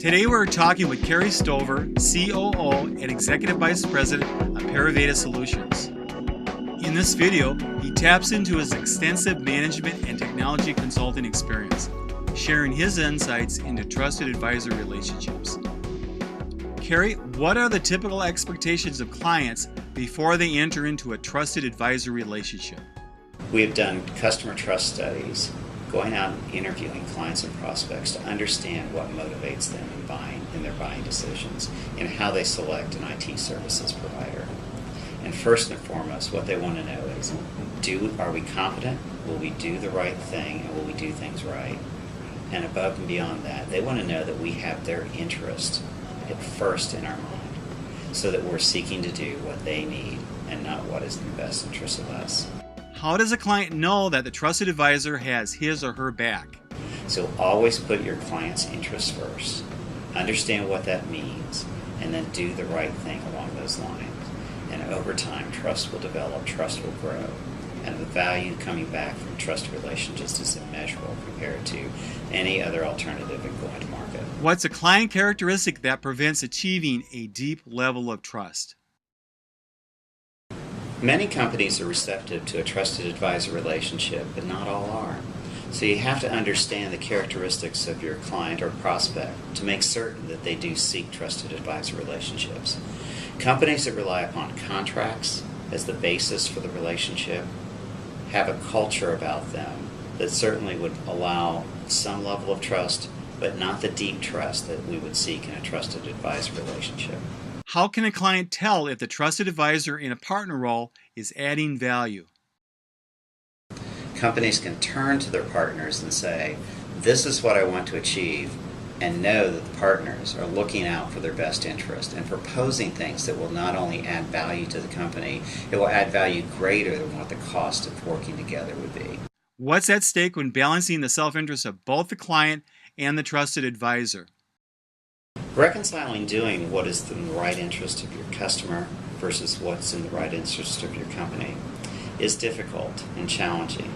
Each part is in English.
Today we're talking with Kerry Stover, COO and Executive Vice President of Pariveda Solutions. In this video, he taps into his extensive management and technology consulting experience, sharing his insights into trusted advisor relationships. Kerry, what are the typical expectations of clients before they enter into a trusted advisor relationship? We have done customer trust studies, going out and interviewing clients and prospects to understand what motivates them in their buying decisions and how they select an IT services provider. And first and foremost, what they want to know is, are we competent? Will we do the right thing? And will we do things right? And above and beyond that, they want to know that we have their interest at first in our mind, so that we're seeking to do what they need and not what is in the best interest of us. How does a client know that the trusted advisor has his or her back? So always put your client's interests first. Understand what that means, and then do the right thing along those lines. And over time, trust will develop, trust will grow, and the value coming back from trusted relationships is immeasurable compared to any other alternative in going to market. What's a client characteristic that prevents achieving a deep level of trust? Many companies are receptive to a trusted advisor relationship, but not all are. So you have to understand the characteristics of your client or prospect to make certain that they do seek trusted advisor relationships. Companies that rely upon contracts as the basis for the relationship have a culture about them that certainly would allow some level of trust, but not the deep trust that we would seek in a trusted advisor relationship. How can a client tell if the trusted advisor in a partner role is adding value? Companies can turn to their partners and say, this is what I want to achieve, and know that the partners are looking out for their best interest and proposing things that will not only add value to the company, it will add value greater than what the cost of working together would be. What's at stake when balancing the self-interest of both the client and the trusted advisor? Reconciling doing what is in the right interest of your customer versus what's in the right interest of your company is difficult and challenging,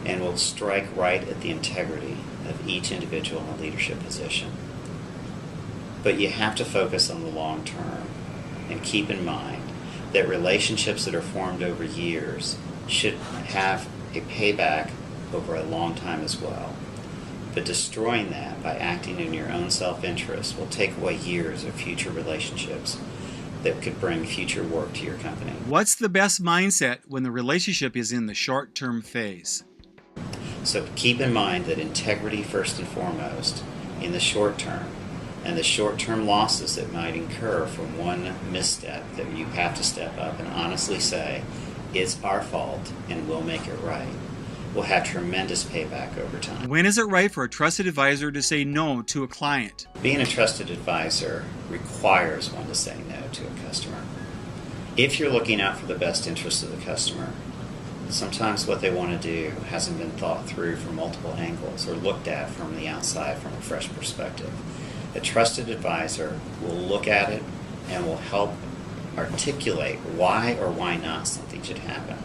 and will strike right at the integrity of each individual in a leadership position. But you have to focus on the long term and keep in mind that relationships that are formed over years should have a payback over a long time as well. But destroying that by acting in your own self-interest will take away years of future relationships that could bring future work to your company. What's the best mindset when the relationship is in the short-term phase? So keep in mind that integrity first and foremost in the short term, and the short-term losses that might incur from one misstep that you have to step up and honestly say, it's our fault and we'll make it right, will have tremendous payback over time. When is it right for a trusted advisor to say no to a client? Being a trusted advisor requires one to say no to a customer. If you're looking out for the best interests of the customer, sometimes what they want to do hasn't been thought through from multiple angles or looked at from the outside from a fresh perspective. A trusted advisor will look at it and will help articulate why or why not something should happen.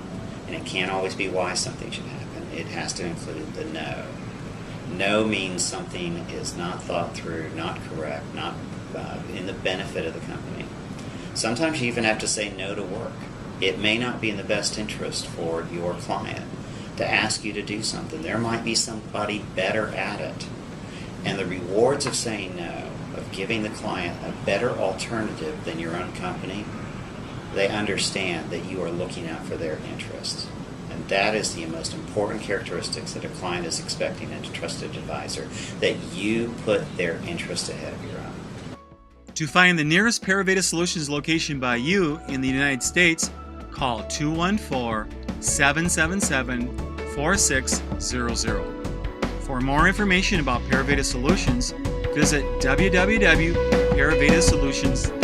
And it can't always be why something should happen. It has to include the no. No means something is not thought through, not correct, not in the benefit of the company. Sometimes you even have to say no to work. It may not be in the best interest for your client to ask you to do something. There might be somebody better at it. And the rewards of saying no, of giving the client a better alternative than your own company, they understand that you are looking out for their interests. And that is the most important characteristics that a client is expecting in a trusted advisor, that you put their interest ahead of your own. To find the nearest Pariveda Solutions location by you in the United States, call 214-777-4600. For more information about Pariveda Solutions, visit www.parivedasolutions.com.